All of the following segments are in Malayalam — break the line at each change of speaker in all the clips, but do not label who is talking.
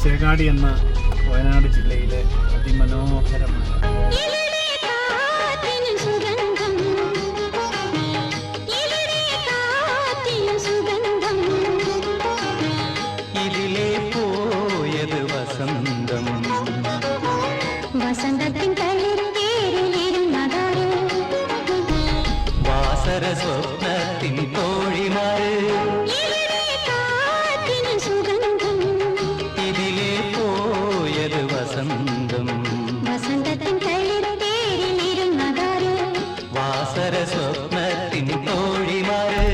ചേകാടി എന്ന വയനാട് ജില്ലയിലെ അതിമനോഹരമായ
സ്വപ്നത്തിൻ തോഴിമാര് ഇതിലെ പോയത് വസന്തം വസന്തത്തിൻ തേരിലിരുന്നതാര് വാസര സ്വപ്നത്തിൻ തോഴിമാര്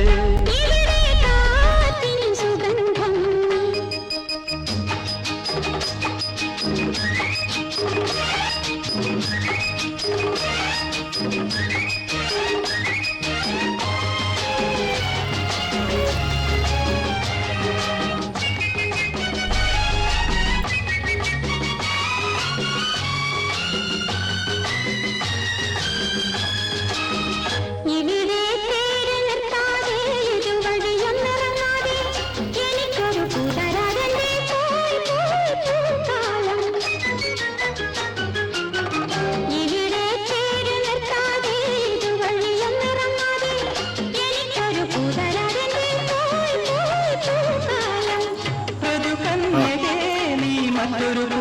മറ്റൊരു